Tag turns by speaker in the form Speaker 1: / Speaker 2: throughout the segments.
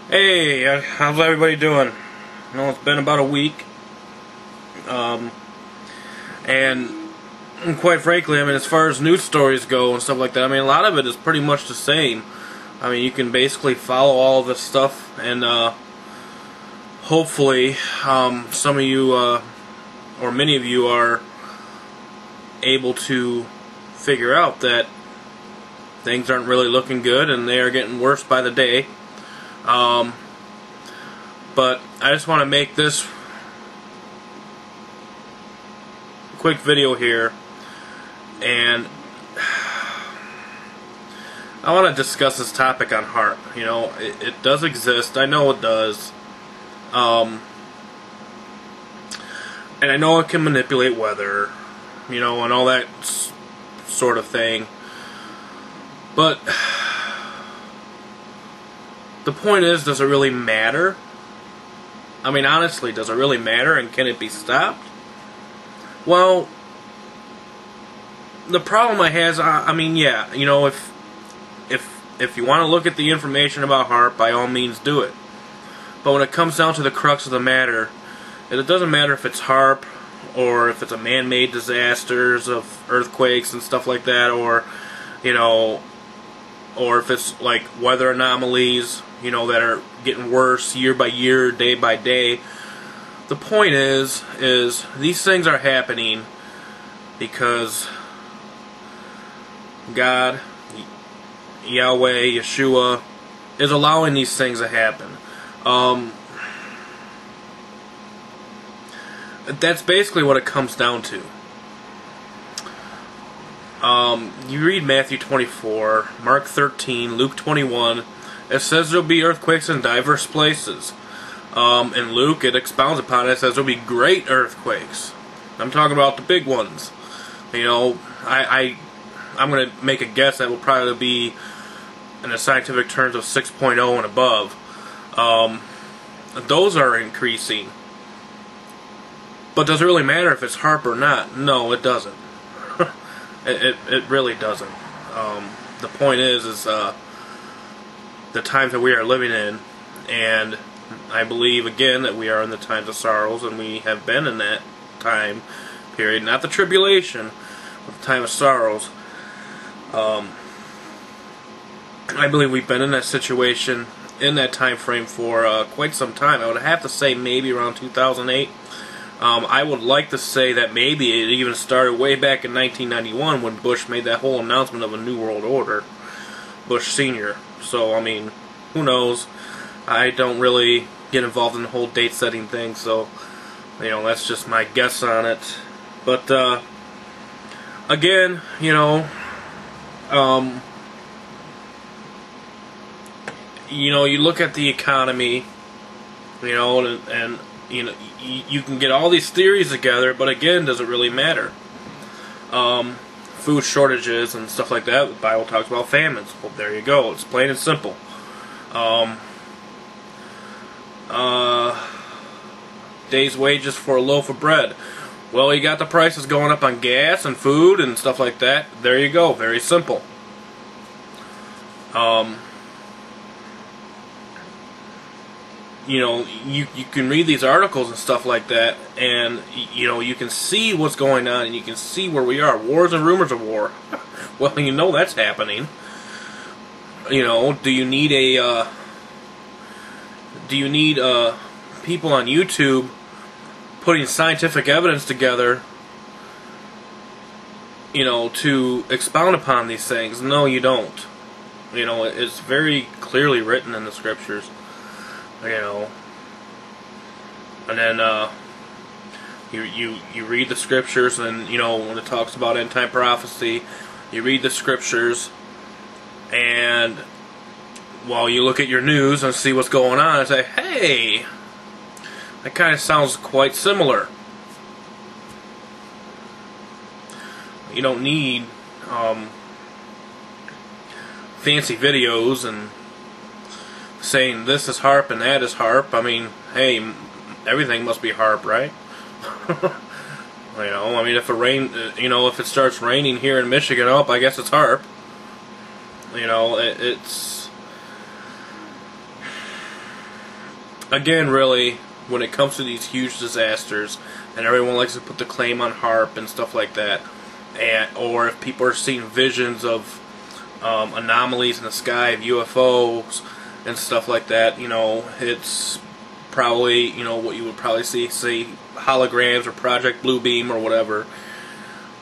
Speaker 1: Hey, how's everybody doing? It's been about a week, and quite frankly, as far as news stories go and stuff like that, a lot of it is pretty much the same. You can basically follow all of this stuff, and hopefully, some of you, or many of you, are able to figure out that things aren't really looking good, and they are getting worse by the day. But I just want to make this quick video here, and I want to discuss this topic on Haarp. It does exist. I know it does. And I know it can manipulate weather, and all that sort of thing. But the point is, does it really matter? Honestly, does it really matter, and can it be stopped? Well, the problem I have is, yeah, if you want to look at the information about Haarp, by all means do it. But when it comes down to the crux of the matter, it doesn't matter if it's Haarp, or if it's a man-made disasters of earthquakes and stuff like that, or, or if it's like weather anomalies, that are getting worse year by year, day by day. The point is these things are happening because God, Yahweh, Yeshua, is allowing these things to happen. That's basically what it comes down to. You read Matthew 24, Mark 13, Luke 21. It says there'll be earthquakes in diverse places. In Luke, it expounds upon it. It says there'll be great earthquakes. I'm talking about the big ones. I'm going to make a guess that will probably be, in the scientific terms, of 6.0 and above. Those are increasing. But does it really matter if it's Haarp or not? No, it doesn't. It really doesn't. The point is the times that we are living in, and I believe again that we are in the times of sorrows, and we have been in that time period, not the tribulation, but the time of sorrows. I believe we've been in that situation, in that time frame, for quite some time. I would have to say maybe around 2008. I would like to say that maybe it even started way back in 1991 when Bush made that whole announcement of a New World Order, Bush Sr. So, who knows? I don't really get involved in the whole date-setting thing, so, that's just my guess on it. But, again, you look at the economy, and you can get all these theories together, but again, does it really matter? Food shortages and stuff like that, the Bible talks about famines. Well, there you go. It's plain and simple. Day's wages for a loaf of bread. Well, you got the prices going up on gas and food and stuff like that. There you go. Very simple. You can read these articles and stuff like that, and you can see what's going on, and you can see where we are. Wars and rumors of war. Well, that's happening. Do you need people on YouTube putting scientific evidence together, to expound upon these things? No, you don't. It's very clearly written in the scriptures. And then you read the scriptures, and when it talks about end time prophecy, you read the scriptures, and while you look at your news and see what's going on, and say, hey, that kind of sounds quite similar. You don't need fancy videos and saying this is Haarp and that is Haarp. Hey, everything must be Haarp, right? If it starts raining here in Michigan, I guess it's Haarp. It's again, really, when it comes to these huge disasters, and everyone likes to put the claim on Haarp and stuff like that, or if people are seeing visions of anomalies in the sky, of UFOs and stuff like that, you know, it's probably, you know, what you would probably see, say, holograms or Project Bluebeam or whatever.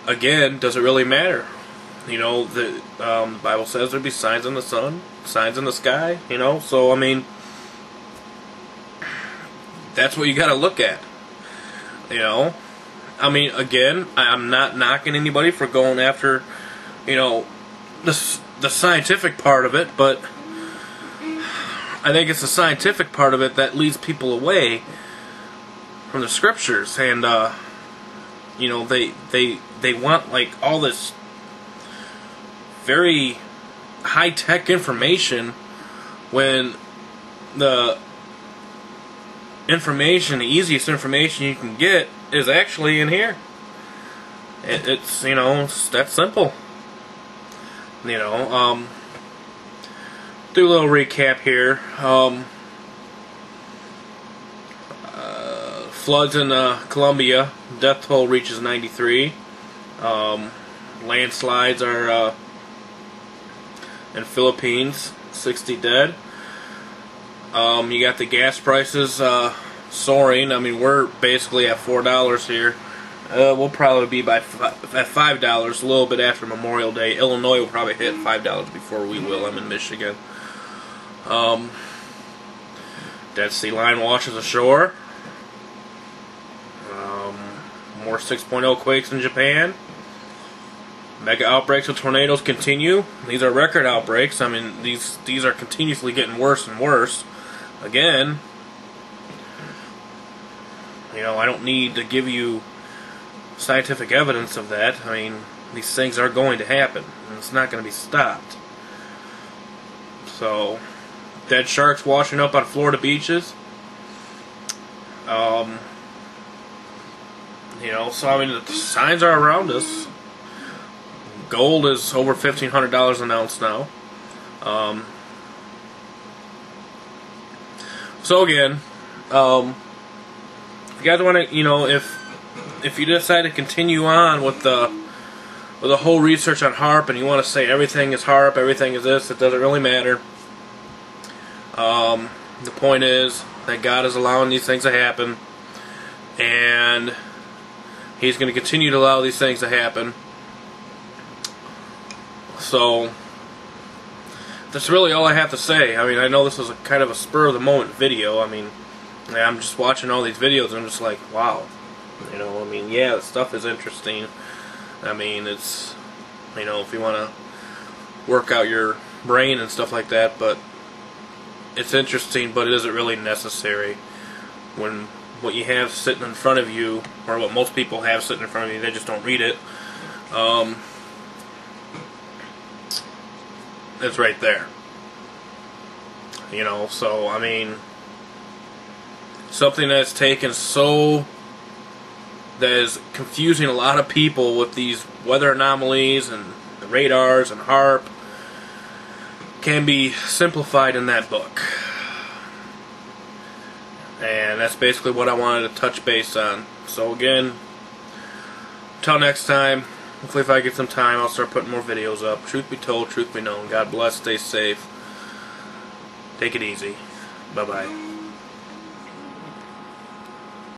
Speaker 1: Again, does it really matter? You know, the Bible says there'd be signs in the sun, signs in the sky, you know, so, I mean, that's what you gotta look at, you know. I mean, again, I'm not knocking anybody for going after, you know, the scientific part of it, but I think it's the scientific part of it that leads people away from the scriptures, and you know, they want like all this very high-tech information when the information, the easiest information you can get is actually in here. It's, you know, it's that simple. You know, do a little recap here. Floods in Colombia, death toll reaches 93. Landslides are in Philippines, 60 dead. You got the gas prices soaring. I mean, we're basically at $4 here. We'll probably be at $5 a little bit after Memorial Day. Illinois will probably hit $5 before we will. I'm in Michigan. Dead Sea line washes ashore. More 6.0 quakes in Japan. Mega outbreaks of tornadoes continue. These are record outbreaks. I mean, these are continuously getting worse and worse. Again, you know, I don't need to give you scientific evidence of that. I mean, these things are going to happen, and it's not going to be stopped. So, dead sharks washing up on Florida beaches. You know, so I mean, the signs are around us. Gold is over $1,500 an ounce now. So again, if you guys want to, you know, if you decide to continue on with the whole research on Haarp, and you want to say everything is Haarp, everything is this, it doesn't really matter. The point is that God is allowing these things to happen, and He's going to continue to allow these things to happen. So that's really all I have to say. I mean, I know this was a kind of a spur-of-the-moment video. I mean, I'm just watching all these videos and I'm just like, wow. You know, I mean, yeah, the stuff is interesting. I mean, it's, you know, if you want to work out your brain and stuff like that, but it's interesting, but it isn't really necessary. When what you have sitting in front of you, or what most people have sitting in front of you, they just don't read it. It's right there. You know, so, I mean, something that's taken so, that is confusing a lot of people with these weather anomalies and the radars and Haarp, can be simplified in that book. And that's basically what I wanted to touch base on. So again, until next time, hopefully if I get some time, I'll start putting more videos up. Truth be told, truth be known. God bless, stay safe. Take it easy. Bye-bye.